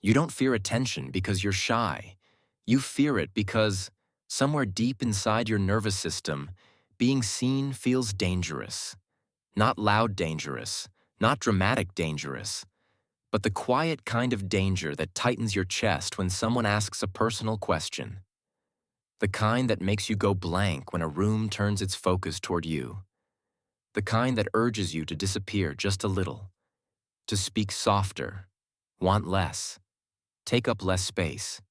You don't fear attention because you're shy. You fear it because, somewhere deep inside your nervous system, being seen feels dangerous. Not loud dangerous, not dramatic dangerous, but the quiet kind of danger that tightens your chest when someone asks a personal question. The kind that makes you go blank when a room turns its focus toward you. The kind that urges you to disappear just a little, to speak softer, want less, take up less space.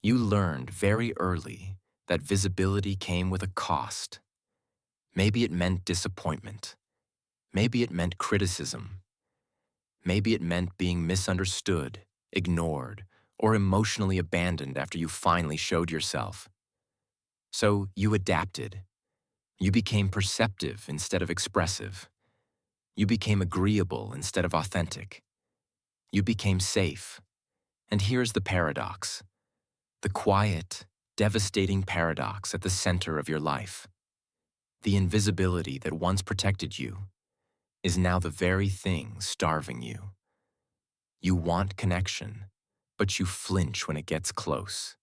You learned very early that visibility came with a cost. Maybe it meant disappointment. Maybe it meant criticism. Maybe it meant being misunderstood, ignored, or emotionally abandoned after you finally showed yourself. So you adapted. You became perceptive instead of expressive. You became agreeable instead of authentic. You became safe. And here's the paradox. The quiet, devastating paradox at the center of your life. The invisibility that once protected you is now the very thing starving you. You want connection, but you flinch when it gets close.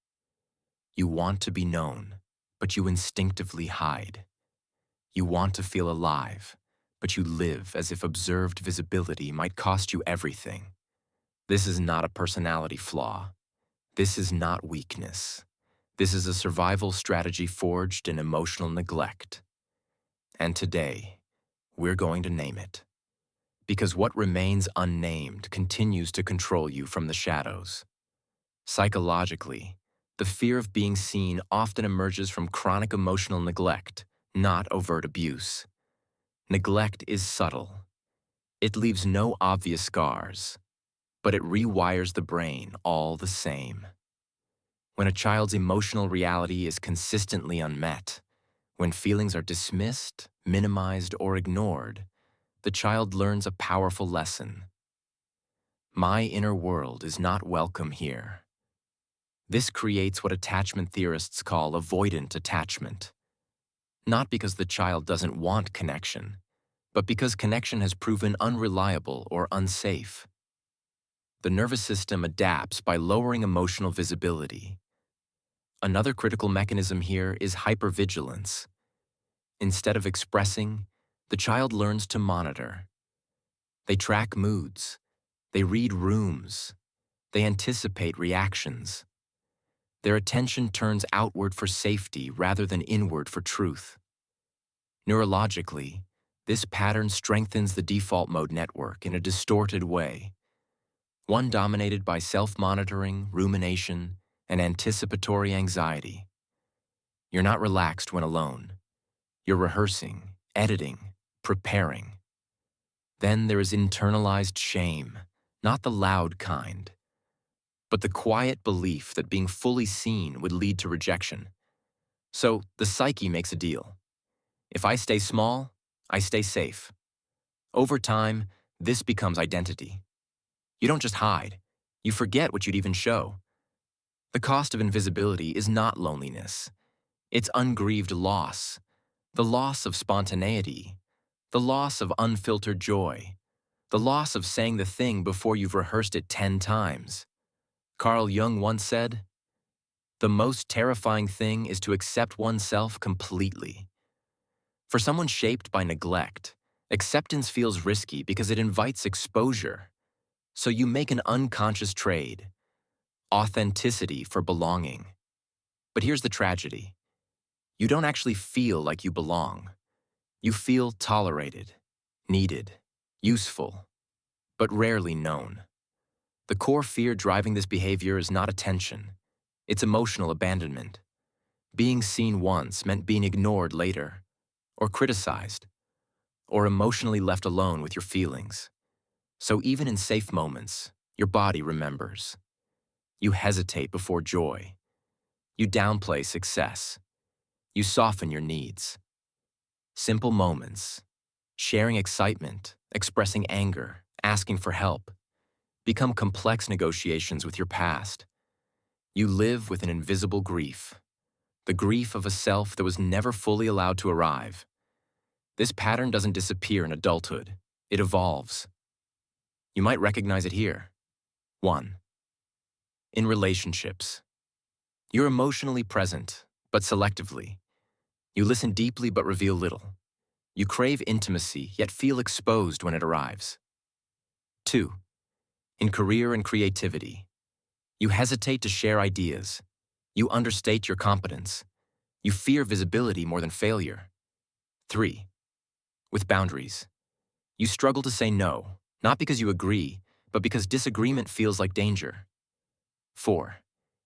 You want to be known, but you instinctively hide. You want to feel alive, but you live as if observed visibility might cost you everything. This is not a personality flaw. This is not weakness. This is a survival strategy forged in emotional neglect. And today, we're going to name it. Because what remains unnamed continues to control you from the shadows. Psychologically, the fear of being seen often emerges from chronic emotional neglect, not overt abuse. Neglect is subtle. It leaves no obvious scars, but it rewires the brain all the same. When a child's emotional reality is consistently unmet, when feelings are dismissed, minimized, or ignored, the child learns a powerful lesson. My inner world is not welcome here. This creates what attachment theorists call avoidant attachment. Not because the child doesn't want connection, but because connection has proven unreliable or unsafe. The nervous system adapts by lowering emotional visibility. Another critical mechanism here is hypervigilance. Instead of expressing, the child learns to monitor. They track moods. They read rooms. They anticipate reactions. Their attention turns outward for safety rather than inward for truth. Neurologically, this pattern strengthens the default mode network in a distorted way, one dominated by self-monitoring, rumination, and anticipatory anxiety. You're not relaxed when alone. You're rehearsing, editing, preparing. Then there is internalized shame, not the loud kind, but the quiet belief that being fully seen would lead to rejection. So the psyche makes a deal. If I stay small, I stay safe. Over time, this becomes identity. You don't just hide. You forget what you'd even show. The cost of invisibility is not loneliness. It's ungrieved loss. The loss of spontaneity. The loss of unfiltered joy. The loss of saying the thing before you've rehearsed it 10 times. Carl Jung once said, "The most terrifying thing is to accept oneself completely." For someone shaped by neglect, acceptance feels risky because it invites exposure. So you make an unconscious trade, authenticity for belonging. But here's the tragedy. You don't actually feel like you belong. You feel tolerated, needed, useful, but rarely known. The core fear driving this behavior is not attention. It's emotional abandonment. Being seen once meant being ignored later, or criticized, or emotionally left alone with your feelings. So even in safe moments, your body remembers. You hesitate before joy. You downplay success. You soften your needs. Simple moments, sharing excitement, expressing anger, asking for help, become complex negotiations with your past. You live with an invisible grief, the grief of a self that was never fully allowed to arrive. This pattern doesn't disappear in adulthood. It evolves. You might recognize it here. 1. In relationships, you're emotionally present, but selectively. You listen deeply but reveal little. You crave intimacy, yet feel exposed when it arrives. 2. In career and creativity, you hesitate to share ideas. You understate your competence. You fear visibility more than failure. 3. With boundaries, you struggle to say no, not because you agree, but because disagreement feels like danger. 4.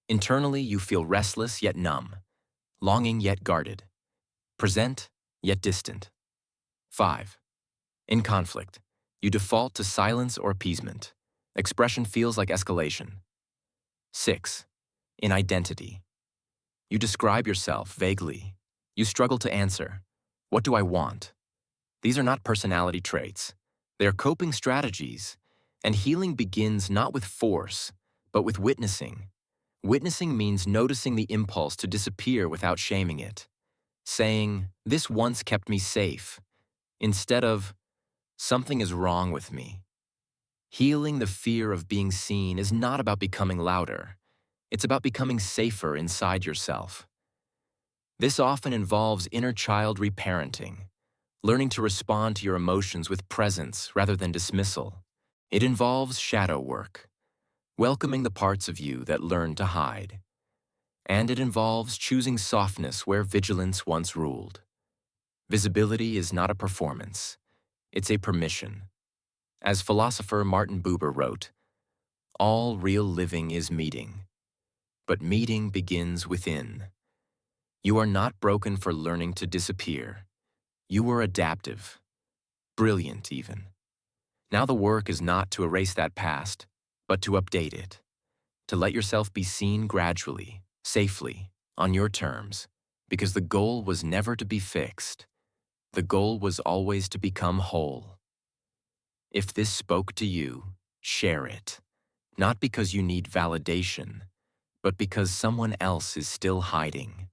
Internally, you feel restless yet numb, longing yet guarded, present yet distant. 5. In conflict, you default to silence or appeasement. Expression feels like escalation. 6. In identity, you describe yourself vaguely. You struggle to answer, what do I want? These are not personality traits. They are coping strategies, and healing begins not with force, but with witnessing. Witnessing means noticing the impulse to disappear without shaming it, saying, "This once kept me safe," instead of, "Something is wrong with me." Healing the fear of being seen is not about becoming louder. It's about becoming safer inside yourself. This often involves inner child reparenting, learning to respond to your emotions with presence rather than dismissal. It involves shadow work, welcoming the parts of you that learn to hide. And it involves choosing softness where vigilance once ruled. Visibility is not a performance, it's a permission. As philosopher Martin Buber wrote, "All real living is meeting, but meeting begins within." You are not broken for learning to disappear. You are adaptive, brilliant even. Now the work is not to erase that past, but to update it, to let yourself be seen gradually, safely, on your terms, because the goal was never to be fixed. The goal was always to become whole. If this spoke to you, share it, not because you need validation, but because someone else is still hiding.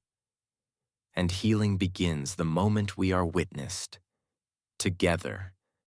And healing begins the moment we are witnessed, together.